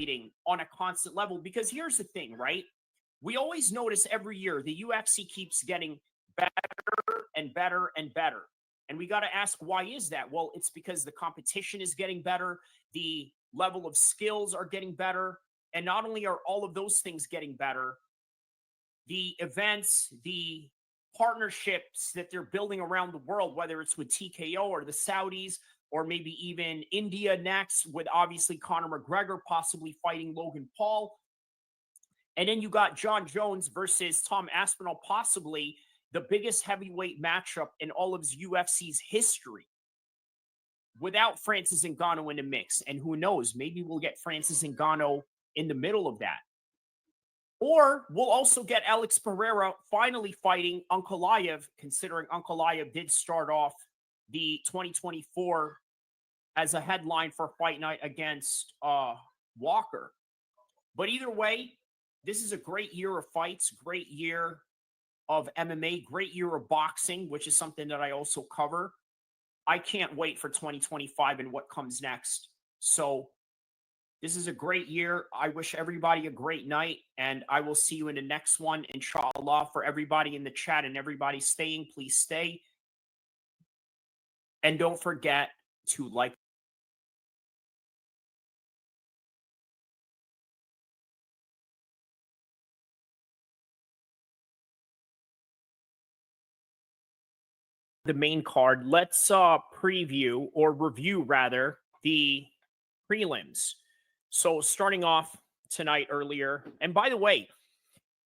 escalating on a constant level. Because here's the thing, right? We always notice every year the UFC keeps getting better and better and better. And we got to ask, why is that? Well, it's because the competition is getting better, the level of skills are getting better. And not only are all of those things getting better, the events, the partnerships that they're building around the world, whether it's with TKO or the Saudis, or maybe even India next, with obviously Conor McGregor possibly fighting Logan Paul. And then you got John Jones versus Tom Aspinall, possibly the biggest heavyweight matchup in all of UFC's history, without Francis Ngannou in the mix. And who knows, maybe we'll get Francis Ngannou in the middle of that. Or we'll also get Alex Pereira finally fighting Ankalaev, considering Ankalaev did start off the 2024 as a headline for Fight Night against Walker. But either way, this is a great year of fights, great year of MMA, great year of boxing, which is something that I also cover. I can't wait for 2025 and what comes next. So this is a great year. I wish everybody a great night, and I will see you in the next one, inshallah. For everybody in the chat and everybody staying, please stay. And don't forget to like. The main card. Let's preview, or review rather, the prelims. So starting off tonight earlier, and by the way,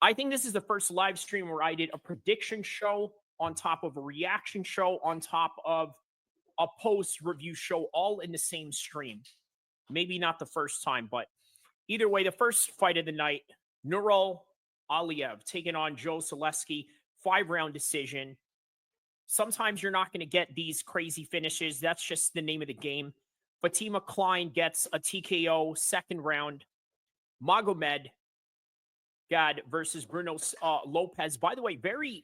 I think this is the first live stream where I did a prediction show on top of a reaction show on top of a post review show, all in the same stream. Maybe not the first time, but either way, the first fight of the night, Nurul Aliyev taking on Joe Zaleski, 5-round decision. Sometimes you're not going to get these crazy finishes. That's just the name of the game. Fatima Klein gets a TKO second round. Magomed Gad versus Bruno Lopez. By the way, very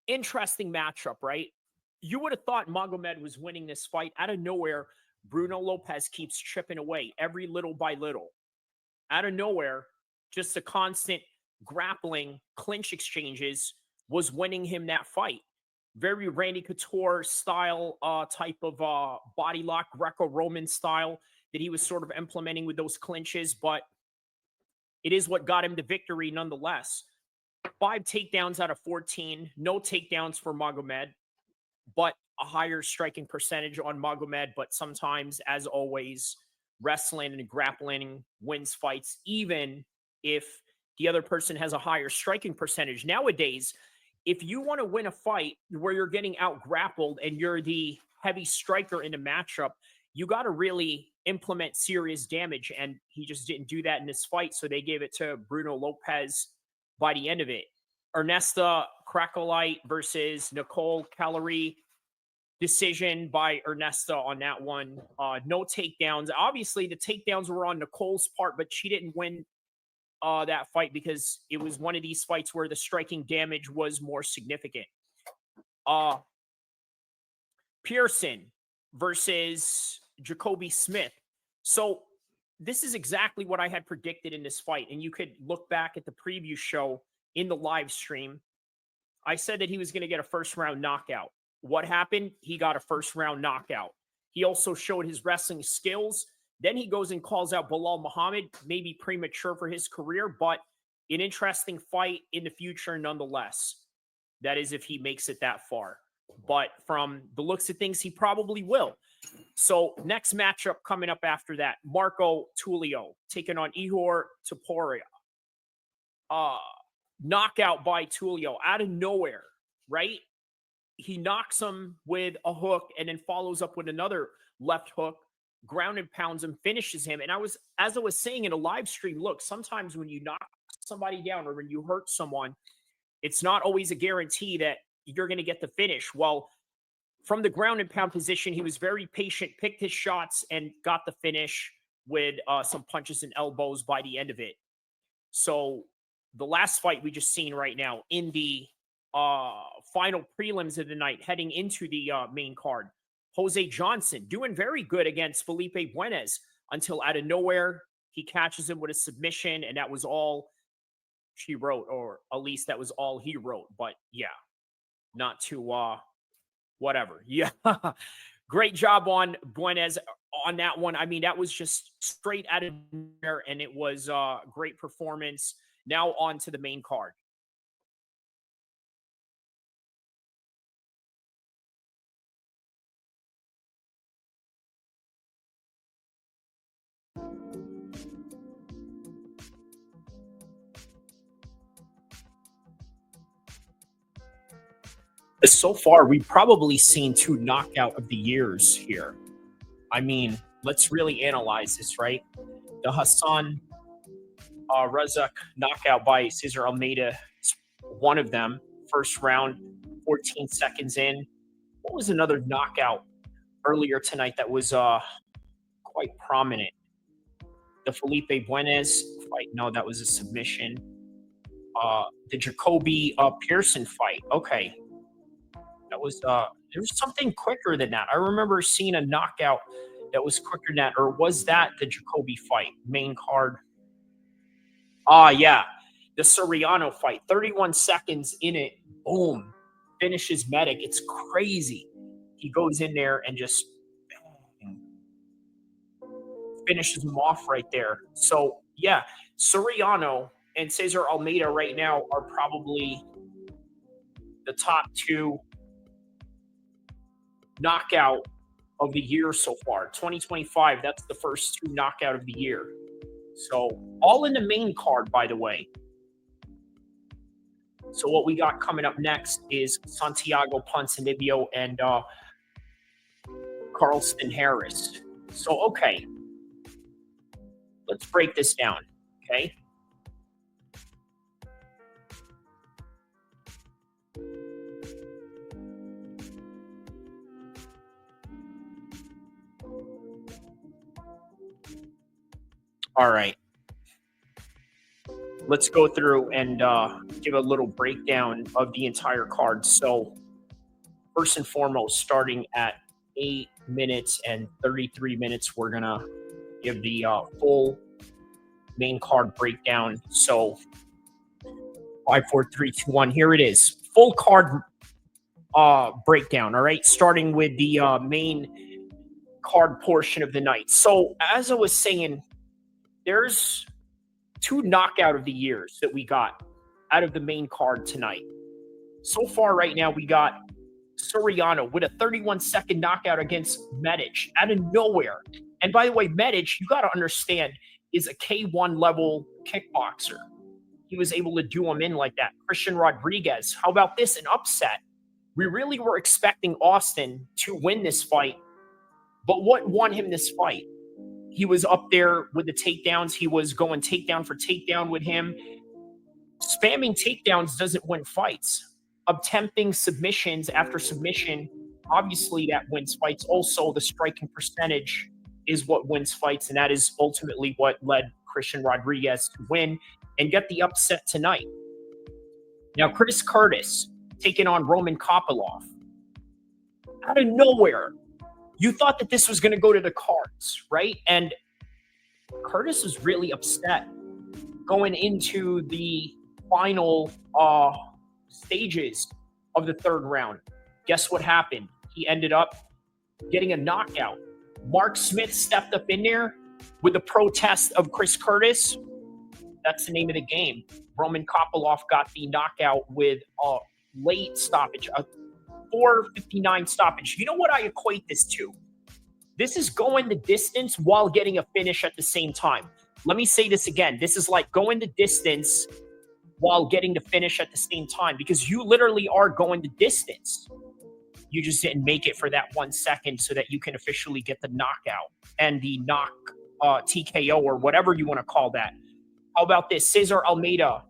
interesting matchup, right? You would have thought Magomed was winning this fight. Out of nowhere, Bruno Lopez keeps chipping away every little by little. Out of nowhere, just a constant grappling, clinch exchanges was winning him that fight. Very Randy Couture style type of body lock, Greco-Roman style that he was sort of implementing with those clinches, but it is what got him the victory nonetheless. 5 takedowns out of 14, no takedowns for Magomed, but a higher striking percentage on Magomed. But sometimes, as always, wrestling and grappling wins fights, even if the other person has a higher striking percentage. Nowadays, if you want to win a fight where you're getting out grappled and you're the heavy striker in the matchup, you got to really implement serious damage. And he just didn't do that in this fight. So they gave it to Bruno Lopez by the end of it. Ernesta Krakolite versus Nicole Callery. Decision by Ernesta on that one. No takedowns. Obviously, the takedowns were on Nicole's part, but she didn't win that fight because it was one of these fights where the striking damage was more significant. Pearson versus Jacoby Smith. So this is exactly what I had predicted in this fight. And you could look back at the preview show in the live stream. I said that he was going to get a first-round knockout. What happened? He got a first-round knockout. He also showed his wrestling skills. Then he goes and calls out Bilal Muhammad, maybe premature for his career, but an interesting fight in the future nonetheless. That is if he makes it that far. But from the looks of things, he probably will. So next matchup coming up after that, Marco Tulio taking on Ihor Topuria. Knockout by Tulio out of nowhere, right? He knocks him with a hook and then follows up with another left hook, ground and pounds him, finishes him. And as I was saying in a live stream, look, sometimes when you knock somebody down or when you hurt someone, it's not always a guarantee that you're going to get the finish. Well, from the ground and pound position, he was very patient, picked his shots, and got the finish with some punches and elbows by the end of it. So the last fight we just seen right now in the final prelims of the night, heading into the main card, Jose Johnson doing very good against Felipe Buenas until out of nowhere, He catches him with a submission, and that was all she wrote, or at least that was all he wrote. But yeah, not to whatever. Yeah. Great job on Buenas on that one. I mean, that was just straight out of there, and it was great performance. Now on to the main card. So far, we've probably seen two knockout of the years here. I mean, let's really analyze this, right? The Hassan Razak knockout by Cesar Almeida is one of them. First round, 14 seconds in. What was another knockout earlier tonight that was quite prominent? The Felipe Buenas fight. No, that was a submission. The Jacoby Pearson fight. Okay, that was there was something quicker than that. I remember seeing a knockout that was quicker than that, or was that the Jacoby fight main card? Ah, yeah, the Soriano fight. 31 seconds in it, boom, finishes Medic. It's crazy. He goes in there and just bang, finishes him off right there. So yeah, Soriano and Cesar Almeida right now are probably the top two knockout of the year so far. 2025, that's the first two knockout of the year. So all in the main card, by the way. So what we got coming up next is Santiago Ponzinibbio and Carlston Harris. So okay, let's break this down. Okay. All right. Let's go through and give a little breakdown of the entire card. So, first and foremost, starting at 8 minutes and 33 minutes, we're going to give the full main card breakdown. So, 5, 4, 3, 2, 1. Here it is. Full card breakdown. All right. Starting with the main card portion of the night. So, as I was saying, there's two knockout of the years that we got out of the main card tonight. So far, right now, we got Soriano with a 31-second knockout against Medic out of nowhere. And by the way, Medic, you got to understand, is a K1 level kickboxer. He was able to do him in like that. Christian Rodriguez, how about this? An upset. We really were expecting Austin to win this fight. But what won him this fight? He was up there with the takedowns. He was going takedown for takedown with him. Spamming takedowns doesn't win fights. Attempting submissions after submission, obviously that wins fights. Also, the striking percentage is what wins fights, and that is ultimately what led Christian Rodriguez to win and get the upset tonight. Now, Chris Curtis taking on Roman Kopylov. Out of nowhere, you thought that this was going to go to the cards, right? And Curtis was really upset going into the final stages of the third round. Guess what happened? He ended up getting a knockout. Mark Smith stepped up in there with the protest of Chris Curtis. That's the name of the game. Roman Kopylov got the knockout with a late stoppage, a 4:59 stoppage. You know what I equate this to? This is going the distance while getting a finish at the same time. Let me say this again. This is like going the distance while getting the finish at the same time, because you literally are going the distance. You just didn't make it for that 1 second so that you can officially get the knockout and the TKO or whatever you want to call that. How about this? Cesar Almeida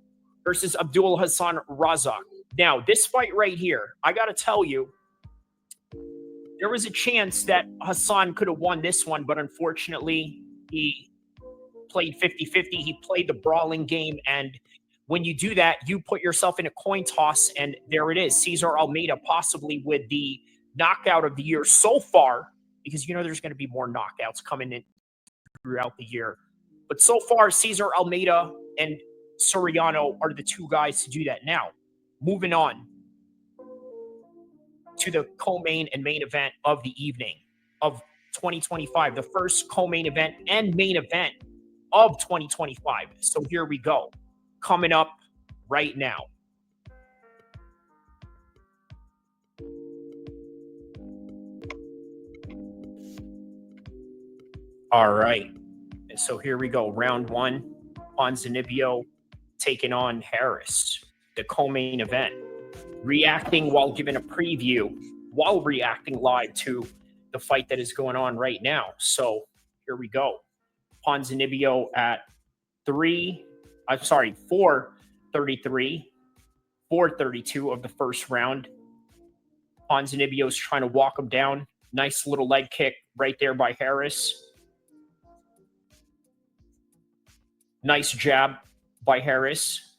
versus Abdul Hassan Razak. Now, this fight right here, I got to tell you, there was a chance that Hassan could have won this one, but unfortunately, he played 50-50. He played the brawling game, and when you do that, you put yourself in a coin toss, and there it is. Cesar Almeida possibly with the knockout of the year so far, because you know there's going to be more knockouts coming in throughout the year. But so far, Cesar Almeida and Soriano are the two guys to do that. Now, moving on to the co-main and main event of the evening of 2025, the first co-main event and main event of 2025. So here we go. Coming up right now. All right. And so here we go. Round one, Ponzinibbio taking on Harris, the co-main event. Reacting while giving a preview, while reacting live to the fight that is going on right now. So here we go. Ponzinibbio at 4:33, 4:32 of the first round. Ponzinibbio's trying to walk him down. Nice little leg kick right there by Harris. Nice jab by Harris.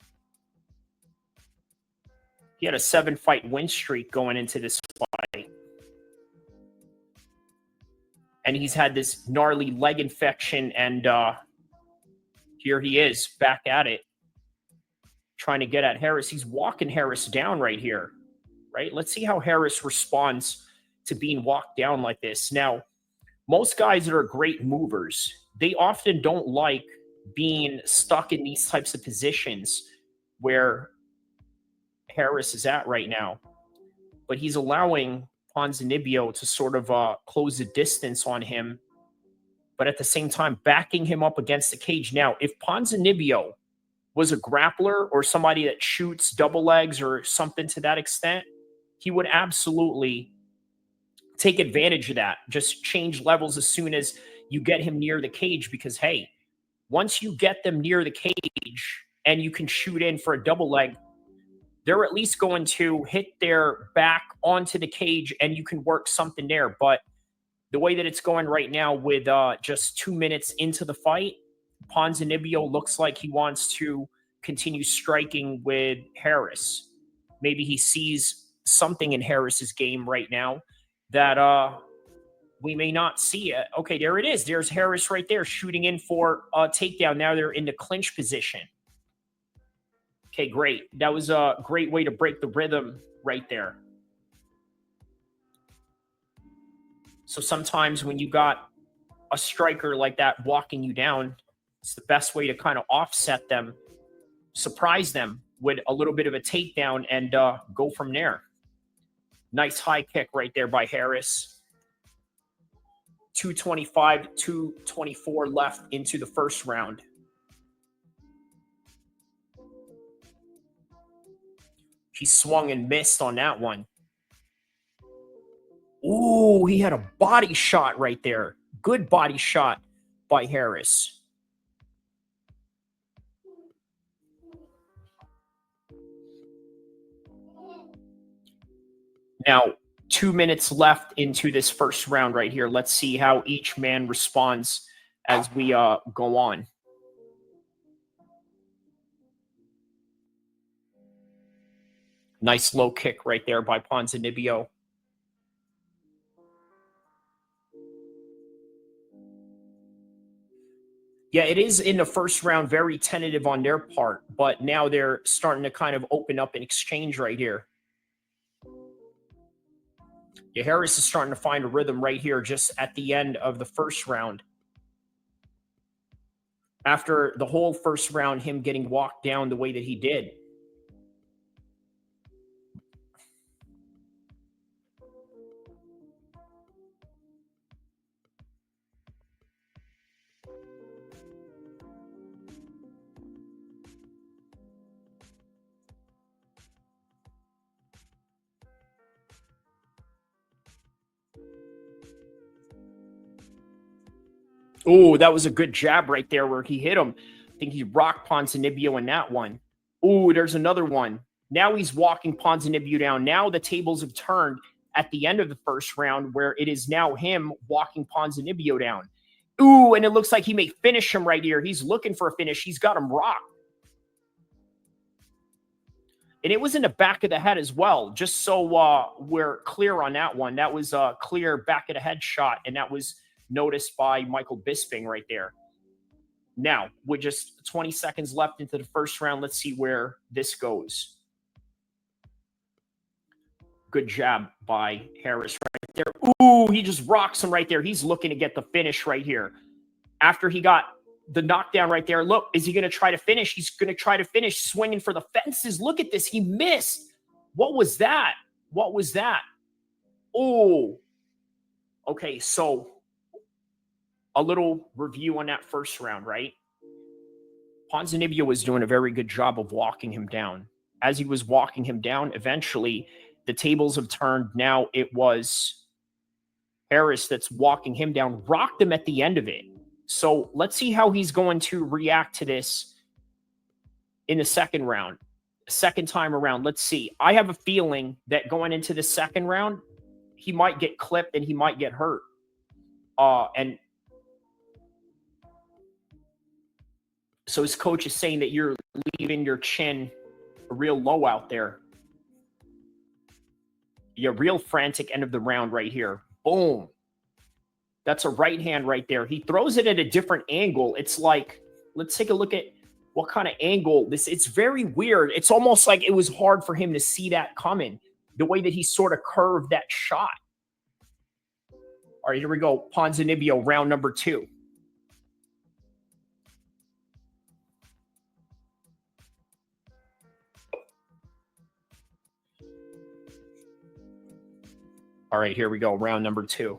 He had a 7-fight win streak going into this fight. And he's had this gnarly leg infection, and here he is back at it, trying to get at Harris. He's walking Harris down right here, right? Let's see how Harris responds to being walked down like this. Now, most guys that are great movers, they often don't like being stuck in these types of positions where Harris is at right now. But he's allowing Ponzinibbio to sort of close the distance on him, but at the same time backing him up against the cage. Now, if Ponzinibbio was a grappler or somebody that shoots double legs or something to that extent, he would absolutely take advantage of that. Just change levels as soon as you get him near the cage, because, hey, once you get them near the cage and you can shoot in for a double leg, they're at least going to hit their back onto the cage and you can work something there. But the way that it's going right now with just 2 minutes into the fight, Ponzinibbio looks like he wants to continue striking with Harris. Maybe he sees something in Harris's game right now that we may not see it. Okay, there it is. There's Harris right there shooting in for a takedown. Now they're in the clinch position. Okay, great. That was a great way to break the rhythm right there. So sometimes when you got a striker like that walking you down, it's the best way to kind of offset them, surprise them with a little bit of a takedown, and go from there. Nice high kick right there by Harris. 2:25, 2:24 left into the first round. He swung and missed on that one. Ooh, he had a body shot right there. Good body shot by Harris. Now, 2 minutes left into this first round right here. Let's see how each man responds as we go on. Nice low kick right there by Ponzinibbio. Yeah, it is in the first round very tentative on their part, but now they're starting to kind of open up an exchange right here. Yeah, Harris is starting to find a rhythm right here just at the end of the first round. After the whole first round, him getting walked down the way that he did. Oh, that was a good jab right there where he hit him. I think he rocked Ponzinibbio in that one. Oh, there's another one. Now he's walking Ponzinibbio down. Now the tables have turned at the end of the first round, where it is now him walking Ponzinibbio down. Ooh, and it looks like he may finish him right here. He's looking for a finish. He's got him rocked. And it was in the back of the head as well, just so we're clear on that one. That was a clear back of the head shot, and that was noticed by Michael Bisping right there. Now, with just 20 seconds left into the first round, let's see where this goes. Good jab by Harris right there. Ooh, he just rocks him right there. He's looking to get the finish right here. After he got the knockdown right there, look, is he going to try to finish? He's going to try to finish swinging for the fences. Look at this. He missed. What was that? What was that? Oh, okay. So a little review on that first round, right? Ponzinibbio was doing a very good job of walking him down. As he was walking him down, eventually the tables have turned. Now it was Harris that's walking him down, rocked him at the end of it. So let's see how he's going to react to this in the second round. Second time around, let's see. I have a feeling that going into the second round, he might get clipped and he might get hurt. And so his coach is saying that you're leaving your chin real low out there. Yeah, real frantic end of the round right here. Boom. That's a right hand right there. He throws it at a different angle. It's like, let's take a look at what kind of angle this. It's very weird. It's almost like it was hard for him to see that coming, the way that he sort of curved that shot. All right, here we go. Ponzinibbio, round number 2. All right, here we go. Round number 2.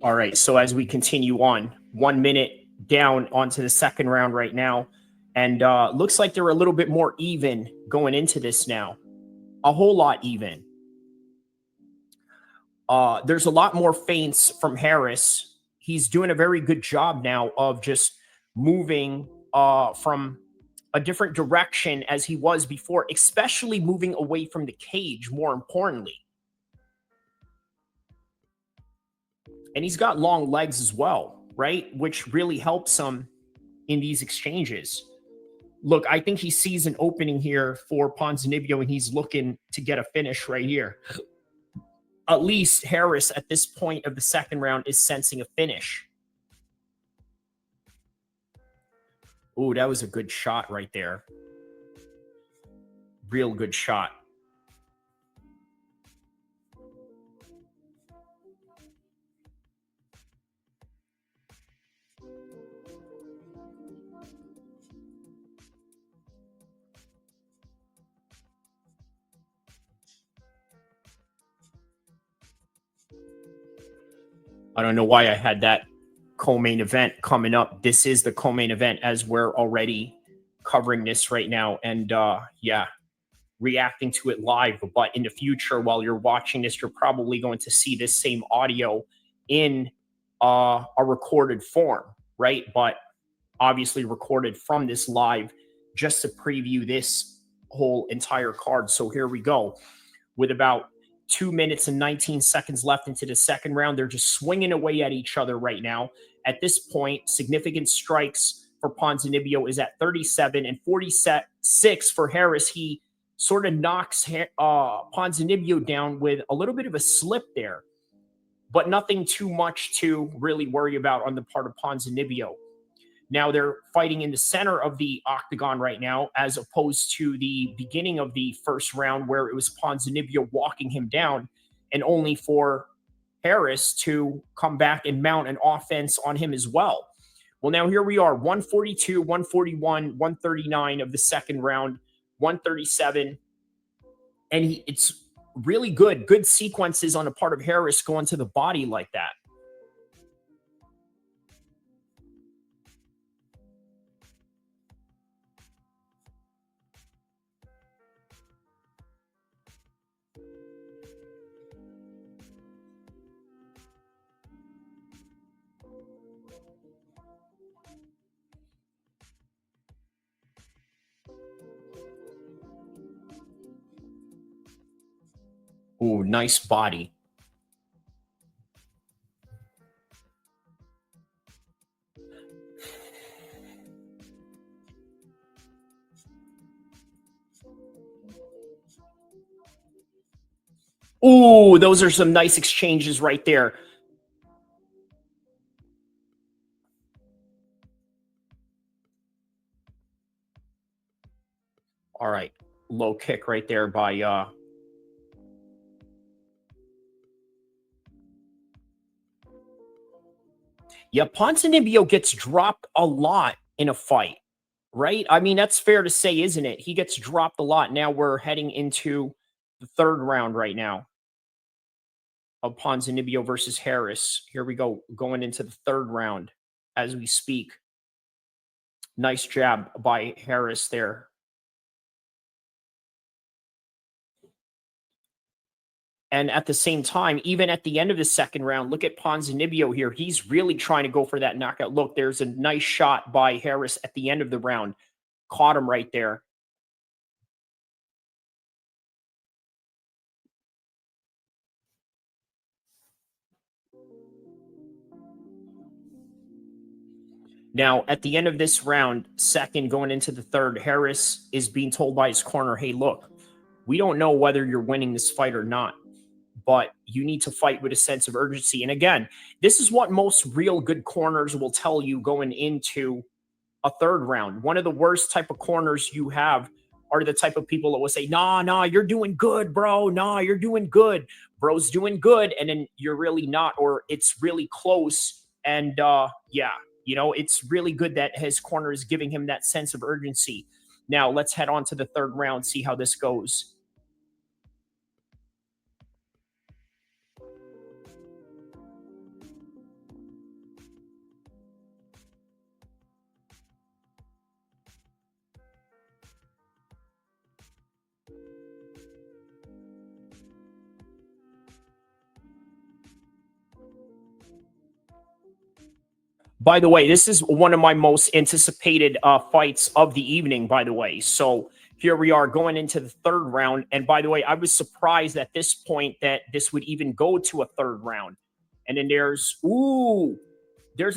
All right, so as we continue on, 1 minute down onto the second round right now, and looks like they're a little bit more even going into this now, a whole lot even. There's a lot more feints from Harris. He's doing a very good job now of just moving from a different direction as he was before, especially moving away from the cage, more importantly. And he's got long legs as well, right? Which really helps him in these exchanges. Look, I think he sees an opening here for Ponzinibbio, and he's looking to get a finish right here. At least Harris, at this point of the second round, is sensing a finish. Ooh, that was a good shot right there. Real good shot. I don't know why I had that co-main event coming up. This is the co-main event as we're already covering this right now. And yeah, reacting to it live. But in the future, while you're watching this, you're probably going to see this same audio in a recorded form, right? But obviously recorded from this live just to preview this whole entire card. So here we go. With about 2 minutes and 19 seconds left into the second round, they're just swinging away at each other right now. At this point, significant strikes for Ponzinibbio is at 37 and 46 for Harris. He sort of knocks Ponzinibbio down with a little bit of a slip there, but nothing too much to really worry about on the part of Ponzinibbio. Now they're fighting in the center of the octagon right now, as opposed to the beginning of the first round where it was Ponzinibbio walking him down, and only for Harris to come back and mount an offense on him as well. Well, now here we are, 142, 141, 139 of the second round. 137. And it's really good sequences on the part of Harris going to the body like that. Ooh, nice body. Ooh, those are some nice exchanges right there. All right. Low kick right there by yeah, Ponzinibbio gets dropped a lot in a fight, right? I mean, that's fair to say, isn't it? He gets dropped a lot. Now we're heading into the third round right now of Ponzinibbio versus Harris. Here we go, going into the third round as we speak. Nice jab by Harris there. And at the same time, even at the end of the second round, look at Ponzinibbio here. He's really trying to go for that knockout. Look, there's a nice shot by Harris at the end of the round. Caught him right there. Now, at the end of this round, second going into the third, Harris is being told by his corner, hey, look, we don't know whether you're winning this fight or not, but you need to fight with a sense of urgency. And again, this is what most real good corners will tell you going into a third round. One of the worst type of corners you have are the type of people that will say, nah, you're doing good, bro. Nah, you're doing good. Bro's doing good. And then you're really not, or it's really close. And yeah, it's really good that his corner is giving him that sense of urgency. Now let's head on to the third round, see how this goes. By the way, this is one of my most anticipated fights of the evening, by the way. So here we are going into the third round. And by the way, I was surprised at this point that this would even go to a third round. And then there's a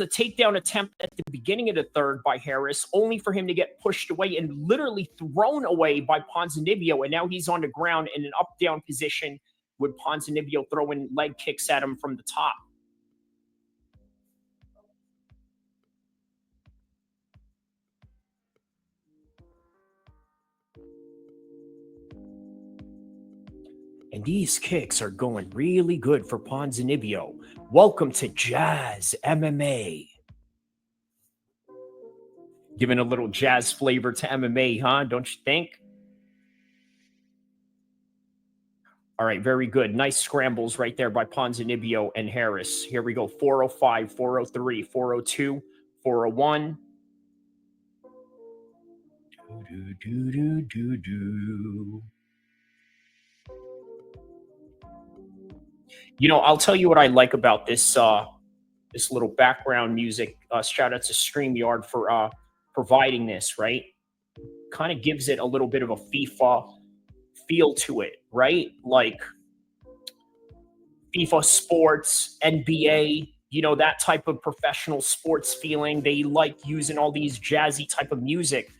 takedown attempt at the beginning of the third by Harris, only for him to get pushed away and literally thrown away by Ponzinibbio. And now he's on the ground in an up-down position with Ponzinibbio throwing leg kicks at him from the top. And these kicks are going really good for Ponzinibbio. Welcome to Jazz MMA. Giving a little jazz flavor to MMA, huh? Don't you think? All right, very good. Nice scrambles right there by Ponzinibbio and Harris. Here we go. 405, 403, 402, 401. Do, do, do, do, do. I'll tell you what I like about this little background music. Shout out to StreamYard for providing this, right? Kind of gives it a little bit of a FIFA feel to it, right? Like FIFA sports, NBA, that type of professional sports feeling. They like using all these jazzy type of music.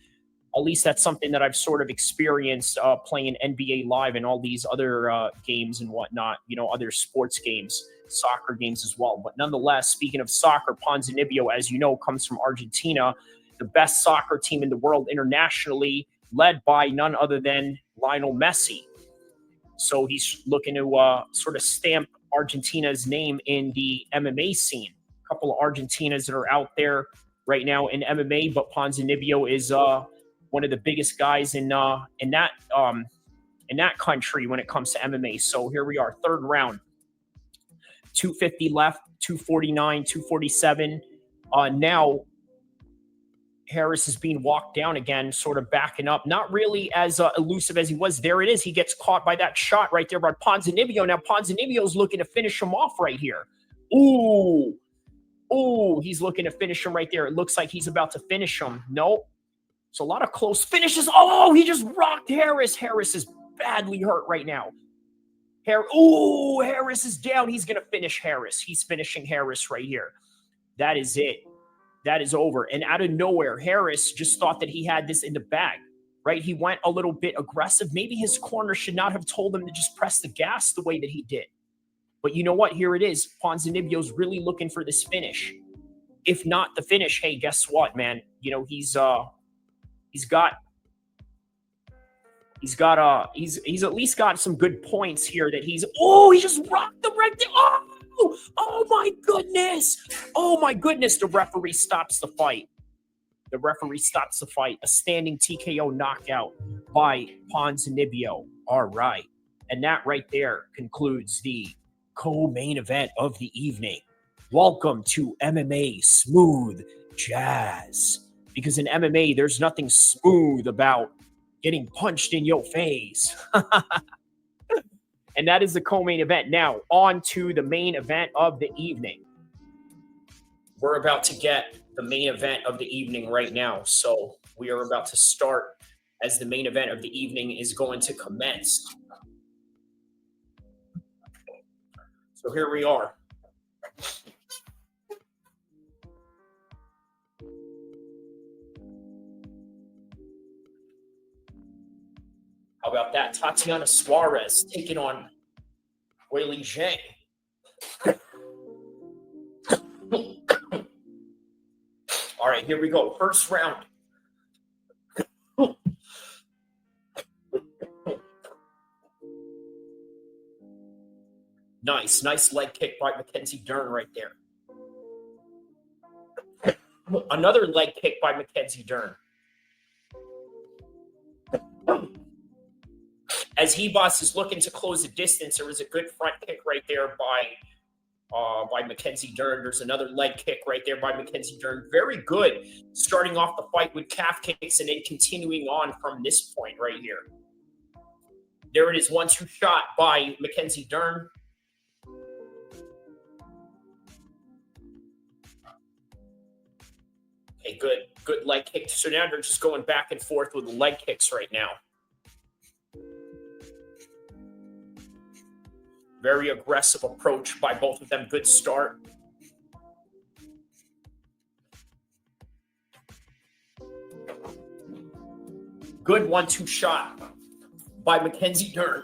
At least that's something that I've sort of experienced playing NBA Live and all these other games and whatnot, other sports games, soccer games as well. But nonetheless, speaking of soccer, Ponzinibbio, as you know, comes from Argentina, the best soccer team in the world internationally, led by none other than Lionel Messi. So he's looking to sort of stamp Argentina's name in the MMA scene. A couple of Argentinas that are out there right now in MMA, but Ponzinibbio is one of the biggest guys in that country when it comes to MMA. So here we are, third round, 250 left, 249, 247. Now Harris is being walked down again, sort of backing up. Not really as elusive as he was. There it is. He gets caught by that shot right there by Ponzinibbio. Now Ponzinibbio's looking to finish him off right here. Ooh. Ooh, he's looking to finish him right there. It looks like he's about to finish him. Nope. It's a lot of close finishes. Oh, he just rocked Harris. Harris is badly hurt right now. Harris is down. He's going to finish Harris. He's finishing Harris right here. That is it. That is over. And out of nowhere, Harris just thought that he had this in the bag, right? He went a little bit aggressive. Maybe his corner should not have told him to just press the gas the way that he did. But you know what? Here it is. Ponzinibbio's really looking for this finish. If not the finish, hey, guess what, man? You know, he's at least got some good points here that he just rocked them right there. Oh my goodness. Oh my goodness. The referee stops the fight. The referee stops the fight. A standing TKO knockout by Ponzinibbio. All right. And that right there concludes the co-main event of the evening. Welcome to MMA Smooth Jazz. Because in MMA, there's nothing smooth about getting punched in your face. And that is the co-main event. Now, on to the main event of the evening. We're about to get the main event of the evening right now. So we are about to start as the main event of the evening is going to commence. So here we are. How about that? Tatiana Suarez taking on Weili Zhang. All right, here we go. First round. Nice leg kick by Mackenzie Dern right there. Another leg kick by Mackenzie Dern. As Ribas is looking to close the distance, there was a good front kick right there by Mackenzie Dern. There's another leg kick right there by Mackenzie Dern. Very good, starting off the fight with calf kicks and then continuing on from this point right here. There it is, 1-2 shot by Mackenzie Dern. Okay, good leg kick. So now they're just going back and forth with the leg kicks right now. Very aggressive approach by both of them. Good start. Good 1-2 shot by Mackenzie Dern.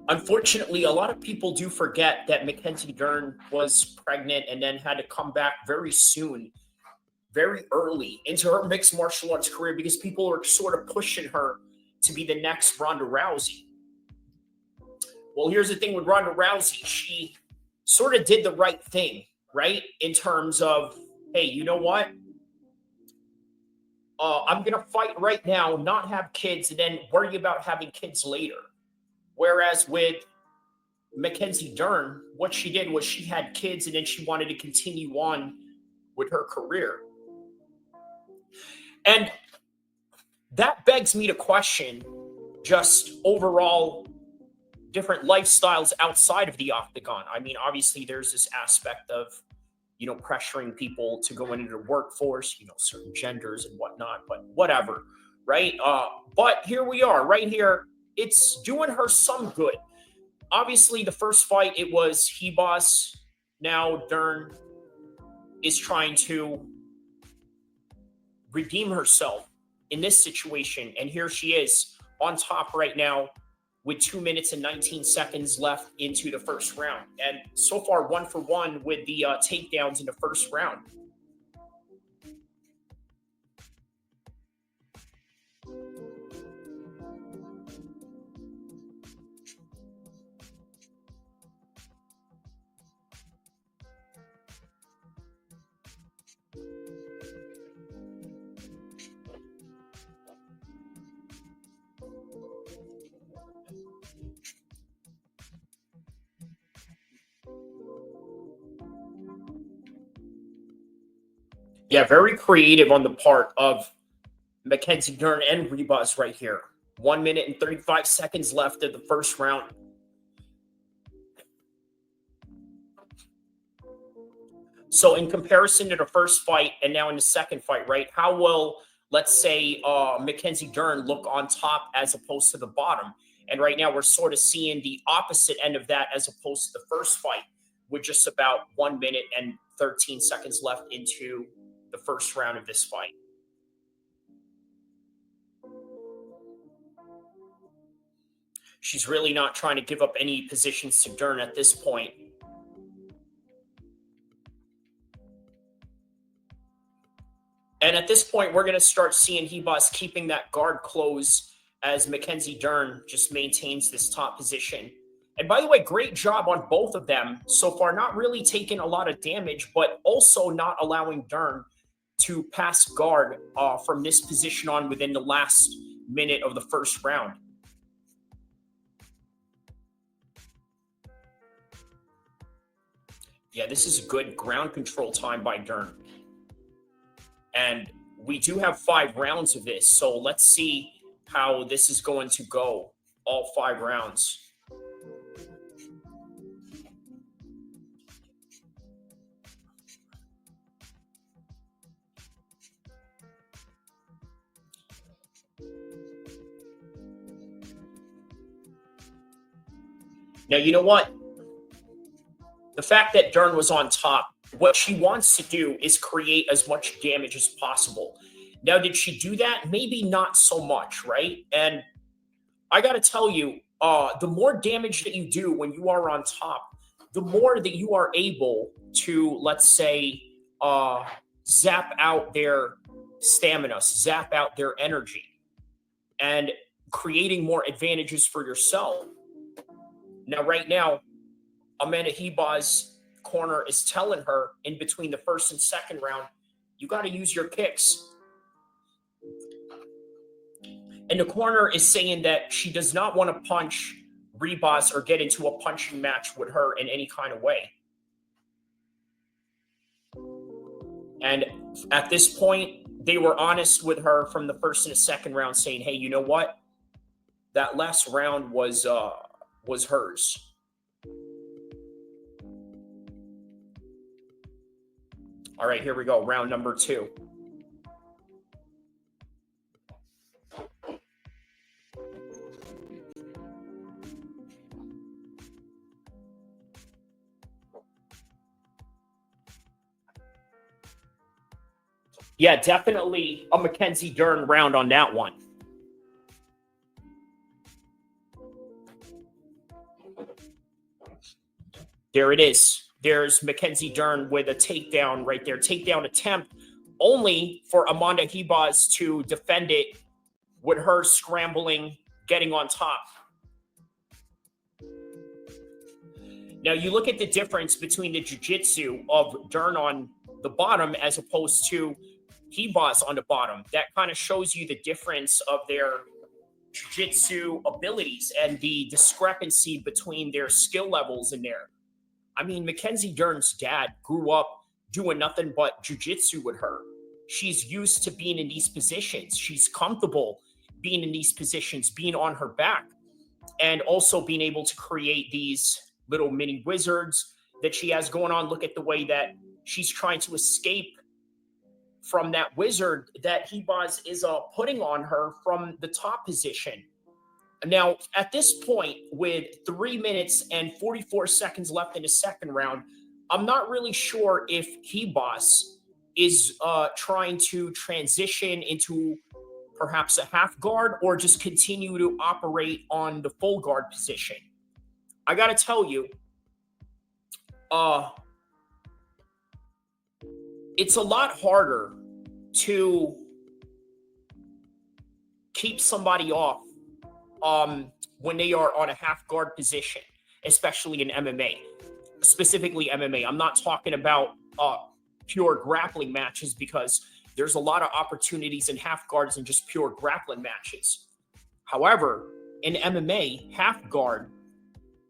Unfortunately, a lot of people do forget that Mackenzie Dern was pregnant and then had to come back very soon, very early into her mixed martial arts career because people are sort of pushing her to be the next Ronda Rousey. Well, here's the thing with Ronda Rousey. She sort of did the right thing, right? In terms of, hey, you know what? I'm going to fight right now, not have kids, and then worry about having kids later. Whereas with Mackenzie Dern, what she did was she had kids and then she wanted to continue on with her career. And that begs me to question just overall different lifestyles outside of the octagon. I mean, obviously there's this aspect of, you know, pressuring people to go into the workforce, you know, certain genders and whatnot, but whatever, right? But here we are right here. It's doing her some good. Obviously, the first fight, it was Ribas. Now Dern is trying to redeem herself in this situation. And here she is on top right now with 2 minutes and 19 seconds left into the first round. And so far, 1 for 1 with the takedowns in the first round. Yeah, very creative on the part of Mackenzie Dern and Ribas right here. 1 minute and 35 seconds left of the first round. So in comparison to the first fight and now in the second fight, right? How will, let's say, Mackenzie Dern look on top as opposed to the bottom? And right now we're sort of seeing the opposite end of that as opposed to the first fight with just about 1 minute and 13 seconds left into the first round of this fight. She's really not trying to give up any positions to Dern at this point. And at this point, we're going to start seeing Ribas keeping that guard close as Mackenzie Dern just maintains this top position. And by the way, great job on both of them so far, not really taking a lot of damage, but also not allowing Dern to pass guard from this position on within the last minute of the first round. Yeah, this is good ground control time by Dern. And we do have 5 rounds of this, so let's see how this is going to go, all 5 rounds. Now, you know what? The fact that Dern was on top, what she wants to do is create as much damage as possible. Now, did she do that? Maybe not so much, right? And I got to tell you, the more damage that you do when you are on top, the more that you are able to, let's say, zap out their stamina, zap out their energy, and creating more advantages for yourself. Now, right now, Amanda Ribas' corner is telling her in between the first and second round, you got to use your kicks. And the corner is saying that she does not want to punch Ribas or get into a punching match with her in any kind of way. And at this point, they were honest with her from the first and the second round, saying, hey, you know what? That last round was hers. All right, here we go. Round number 2. Yeah, definitely a Mackenzie Dern round on that one. There it is. There's Mackenzie Dern with a takedown right there. Takedown attempt only for Amanda Ribas to defend it with her scrambling, getting on top. Now, you look at the difference between the jiu-jitsu of Dern on the bottom as opposed to Ribas on the bottom. That kind of shows you the difference of their jiu-jitsu abilities and the discrepancy between their skill levels in there. I mean, Mackenzie Dern's dad grew up doing nothing but jiu-jitsu with her. She's used to being in these positions. She's comfortable being in these positions, being on her back, and also being able to create these little mini wizards that she has going on. Look at the way that she's trying to escape from that wizard that Ribas is putting on her from the top position. Now, at this point, with 3 minutes and 44 seconds left in the second round, I'm not really sure if Ribas is trying to transition into perhaps a half guard or just continue to operate on the full guard position. I got to tell you, it's a lot harder to keep somebody off when they are on a half guard position, especially in MMA, specifically MMA. I'm not talking about pure grappling matches because there's a lot of opportunities in half guards and just pure grappling matches. However, in MMA, half guard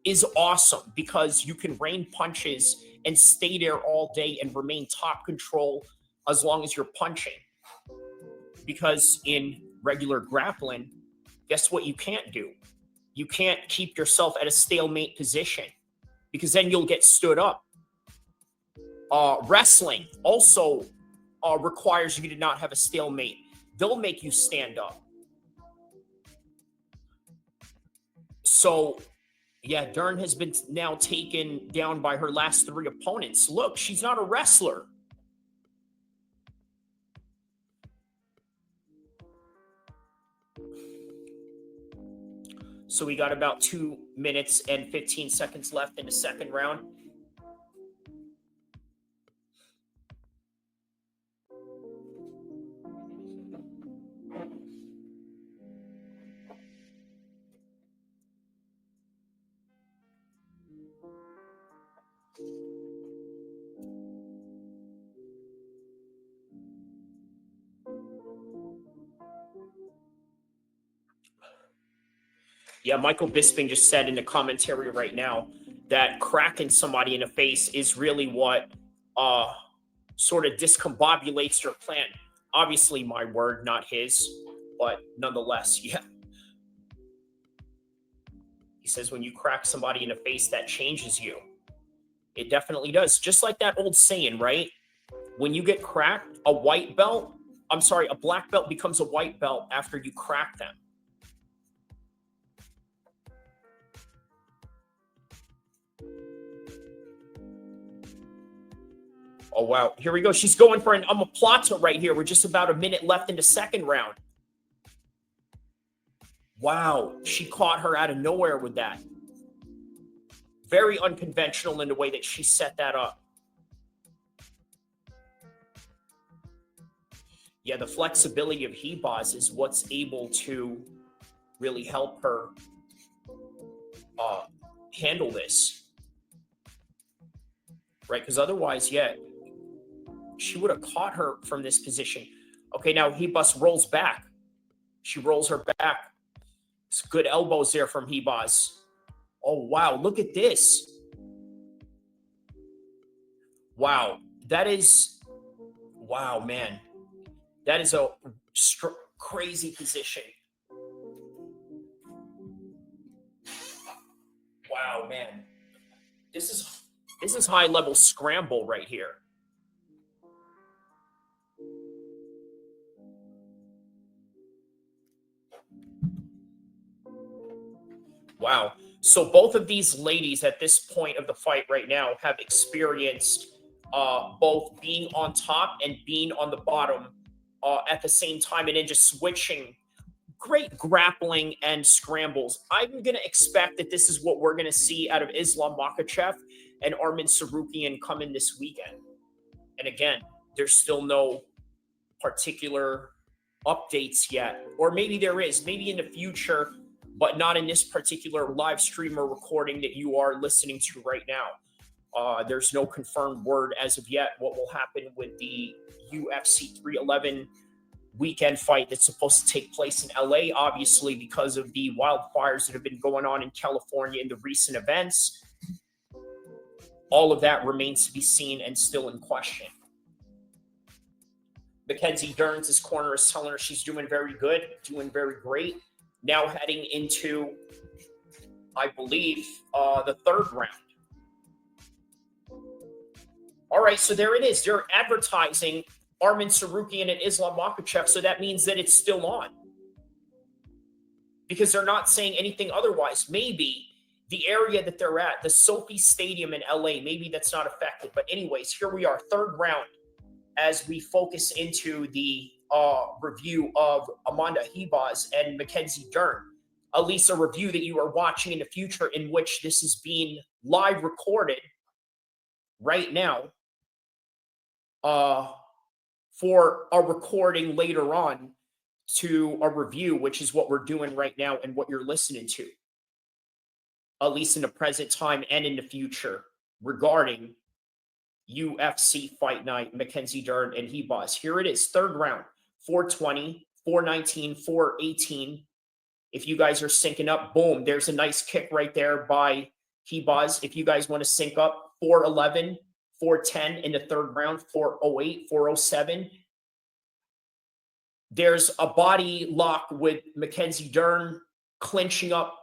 is awesome because you can rain punches and stay there all day and remain top control as long as you're punching. Because in regular grappling, guess what you can't do? You can't keep yourself at a stalemate position because then you'll get stood up. Wrestling also requires you to not have a stalemate. They'll make you stand up. So, yeah, Dern has been now taken down by her last 3 opponents. Look, she's not a wrestler. So we got about 2 minutes and 15 seconds left in the second round. Yeah, Michael Bisping just said in the commentary right now that cracking somebody in the face is really what sort of discombobulates your plan. Obviously, my word, not his, but nonetheless, yeah. He says when you crack somebody in the face, that changes you. It definitely does. Just like that old saying, right? When you get cracked, a black belt becomes a white belt after you crack them. Oh, wow. Here we go. She's going for an omoplata right here. We're just about a minute left in the second round. Wow. She caught her out of nowhere with that. Very unconventional in the way that she set that up. Yeah, the flexibility of Ribas is what's able to really help her handle this. Right? Because otherwise, yeah, she would have caught her from this position. Okay, now Ribas rolls back. She rolls her back. It's good elbows there from Ribas. Oh, wow. Look at this. Wow. That is... Wow, man. That is a crazy position. Wow, man. This is high-level scramble right here. Wow. So both of these ladies at this point of the fight right now have experienced both being on top and being on the bottom at the same time, and then just switching. Great grappling and scrambles. I'm going to expect that this is what we're going to see out of Islam Makhachev and Arman Tsarukyan coming this weekend. And again, there's still no particular updates yet. Or maybe there is, maybe in the future, but not in this particular live stream or recording that you are listening to right now. There's no confirmed word as of yet what will happen with the UFC 311 weekend fight that's supposed to take place in LA, obviously, because of the wildfires that have been going on in California in the recent events. All of that remains to be seen and still in question. Mackenzie Dern's corner is telling her she's doing very good, doing very great. Now heading into, I believe, the third round. All right, so there it is. They're advertising Arman Tsarukyan and Islam Makhachev, so that means that it's still on. Because they're not saying anything otherwise. Maybe the area that they're at, the Sophie Stadium in LA, maybe that's not affected. But anyways, here we are, third round, as we focus into the review of Amanda Ribas and Mackenzie Dern. At least a review that you are watching in the future, in which this is being live recorded right now for a recording later on to a review, which is what we're doing right now and what you're listening to, at least in the present time and in the future, regarding UFC Fight Night, Mackenzie Dern and Ribas. Here it is, third round, 420, 419, 418. If you guys are syncing up, boom, there's a nice kick right there by Ribas. If you guys want to sync up, 411, 410 in the third round, 408, 407. There's a body lock with Mackenzie Dern clinching up.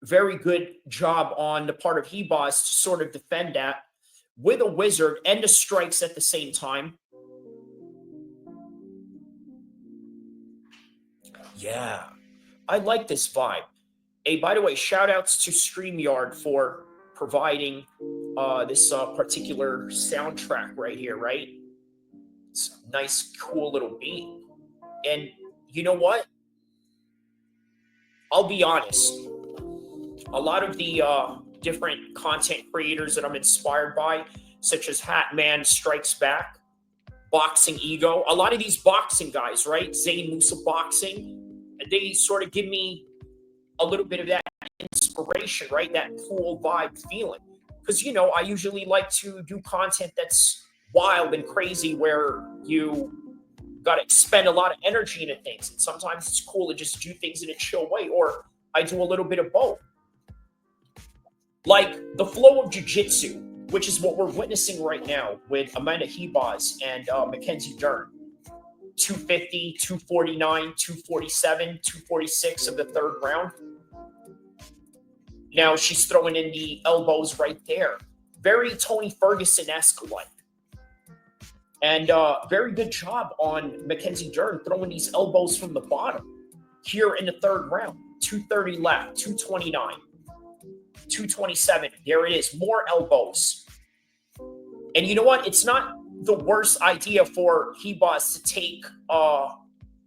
Very good job on the part of Ribas to sort of defend that with a wizard and the strikes at the same time. Yeah, I like this vibe. Hey, by the way, shout outs to StreamYard for providing this particular soundtrack right here, right? It's a nice, cool little beat. And you know what? I'll be honest. A lot of the different content creators that I'm inspired by, such as Hatman Strikes Back, Boxing Ego, a lot of these boxing guys, right? Zayn Musa Boxing, they sort of give me a little bit of that inspiration, right? That cool vibe feeling. Because, you know, I usually like to do content that's wild and crazy where you got to expend a lot of energy into things. And sometimes it's cool to just do things in a chill way, or I do a little bit of both. Like the flow of jiu-jitsu, which is what we're witnessing right now with Amanda Ribas and Mackenzie Dern. 250, 249, 247, 246 of the third round. Now she's throwing in the elbows right there. Very Tony Ferguson-esque like. And very good job on Mackenzie Dern throwing these elbows from the bottom here in the third round. 230 left, 229, 227. There it is, more elbows. And you know what? It's not the worst idea for Ribas to take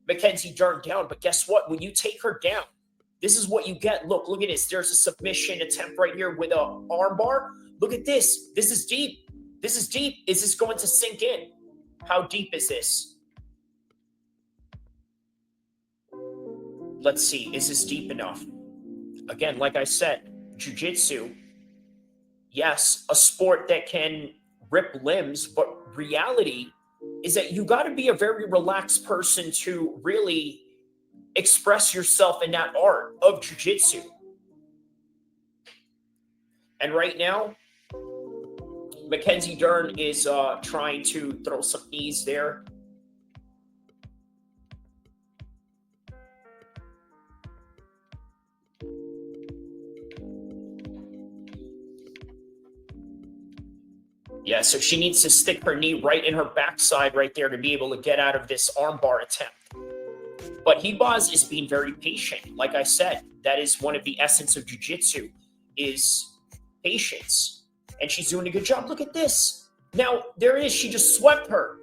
Mackenzie Dern down. But guess what? When you take her down, this is what you get. Look at this. There's a submission attempt right here with a armbar. Look at this. This is deep. This is deep. Is this going to sink in? How deep is this? Let's see. Is this deep enough? Again, like I said, jiu-jitsu, yes, a sport that can rip limbs, but reality is that you got to be a very relaxed person to really express yourself in that art of jiu-jitsu. And right now, Mackenzie Dern is trying to throw some knees there. Yeah, so she needs to stick her knee right in her backside right there to be able to get out of this armbar attempt. But Ribas is being very patient. Like I said, that is one of the essence of jiu-jitsu is patience. And she's doing a good job. Look at this. Now, there it is. She just swept her.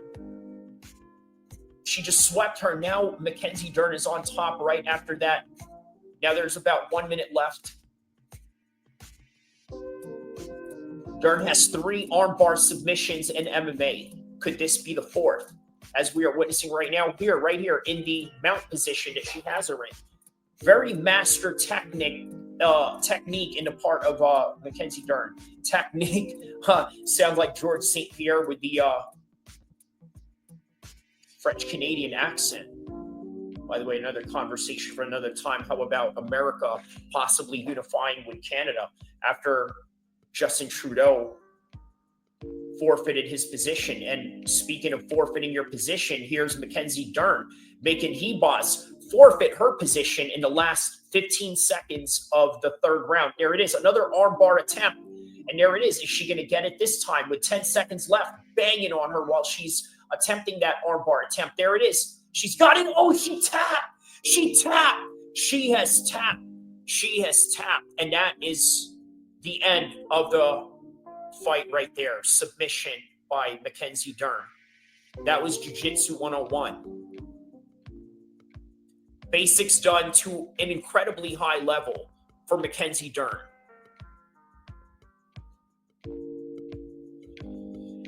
She just swept her. Now, Mackenzie Dern is on top right after that. Now, there's about 1 minute left. Dern has 3 armbar submissions in MMA. Could this be the 4th? As we are witnessing right now here, right here in the mount position that she has her in. Very master technique in the part of Mackenzie Dern. Technique sounds like George St. Pierre with the French-Canadian accent. By the way, another conversation for another time. How about America possibly unifying with Canada after Justin Trudeau forfeited his position? And speaking of forfeiting your position, here's Mackenzie Dern making Ribas forfeit her position in the last 15 seconds of the third round. There it is, another armbar attempt. And there it is. Is she going to get it this time with 10 seconds left? Banging on her while she's attempting that armbar attempt. There it is. She's got it. Oh, she tapped. She tapped. She has tapped. She has tapped. And that is the end of the fight right there. Submission by Mackenzie Dern. That was Jiu-Jitsu 101. Basics done to an incredibly high level for Mackenzie Dern.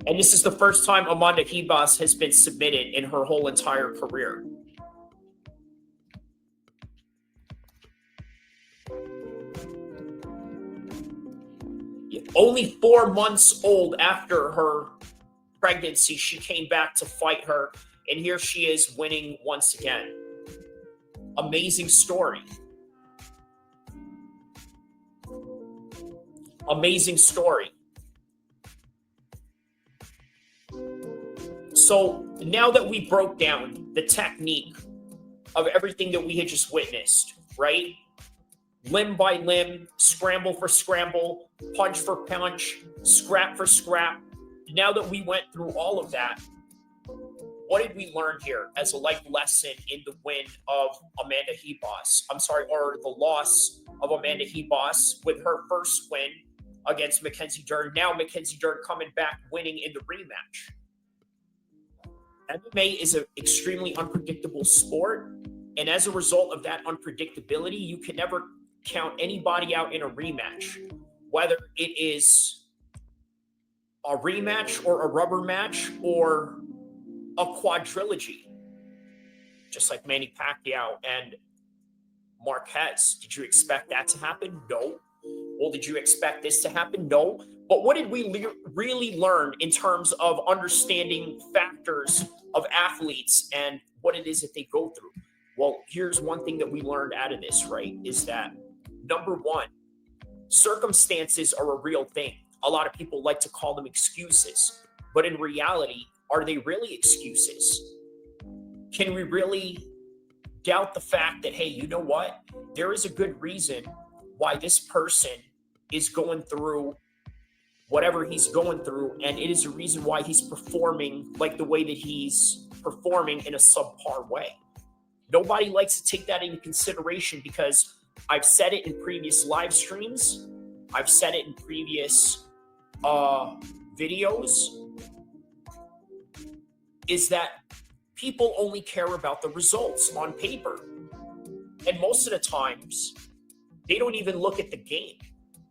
And this is the first time Amanda Ribas has been submitted in her whole entire career. Only 4 months old after her pregnancy, she came back to fight her. And here she is winning once again. Amazing story. Amazing story. So now that we broke down the technique of everything that we had just witnessed, right? Limb by limb, scramble for scramble, punch for punch, scrap for scrap. Now that we went through all of that, what did we learn here as a life lesson in the win of Amanda Ribas? I'm sorry, or the loss of Amanda Ribas with her first win against Mackenzie Dern. Now Mackenzie Dern coming back winning in the rematch. MMA is an extremely unpredictable sport. And as a result of that unpredictability, you can never count anybody out in a rematch, whether it is a rematch or a rubber match or a quadrilogy, just like Manny Pacquiao and Marquez. Did you expect that to happen? No. Well, did you expect this to happen? No. But what did we really learn in terms of understanding factors of athletes and what it is that they go through? Well, here's one thing that we learned out of this, right? Is that number one, circumstances are a real thing. A lot of people like to call them excuses, but in reality, are they really excuses? Can we really doubt the fact that, hey, you know what? There is a good reason why this person is going through whatever he's going through, and it is a reason why he's performing like the way that he's performing in a subpar way. Nobody likes to take that into consideration because I've said it in previous live streams. I've said it in previous videos, is that people only care about the results on paper. And most of the times, they don't even look at the game.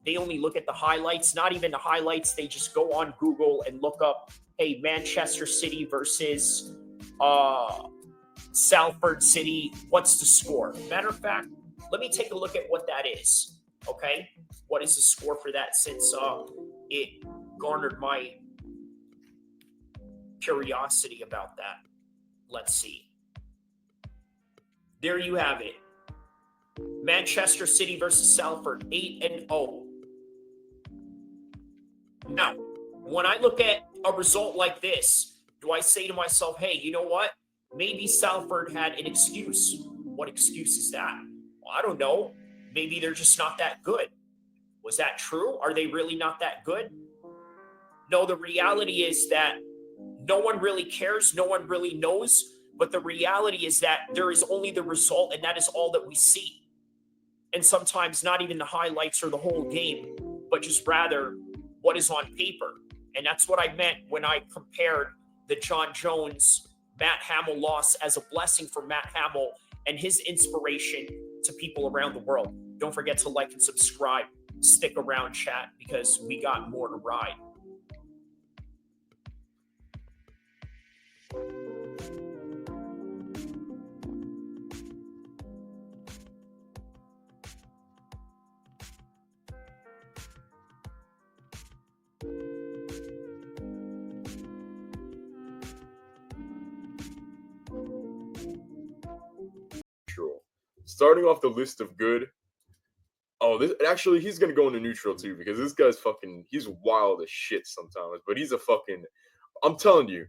They only look at the highlights, not even the highlights. They just go on Google and look up, hey, Manchester City versus Salford City. What's the score? Matter of fact, let me take a look at what that is. Okay? What is the score for that, since it garnered my curiosity about that. Let's see. There you have it. Manchester City versus Salford, 8-0. Now, when I look at a result like this, do I say to myself, hey, you know what? Maybe Salford had an excuse. What excuse is that? Well, I don't know. Maybe they're just not that good. Was that true? Are they really not that good? No, the reality is that no one really cares. No one really knows. But the reality is that there is only the result, and that is all that we see. And sometimes not even the highlights or the whole game, but just rather what is on paper. And that's what I meant when I compared the John Jones Matt Hamill loss as a blessing for Matt Hamill and his inspiration to people around the world. Don't forget to like and subscribe. Stick around, chat, because we got more to ride. Starting off the list of good. Oh, this actually, he's gonna go into neutral too, because this guy's he's wild as shit sometimes. But he's I'm telling you,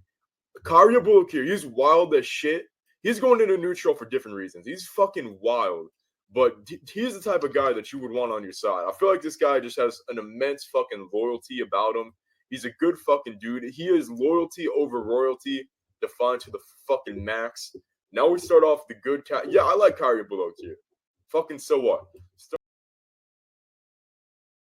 El-Kheer, he's wild as shit. He's going into neutral for different reasons. He's fucking wild. But he's the type of guy that you would want on your side. I feel like this guy just has an immense fucking loyalty about him. He's a good fucking dude. He is loyalty over royalty, defined to the fucking max. Now we start off the good cat. Yeah, I like El-Kheer. Fucking so what?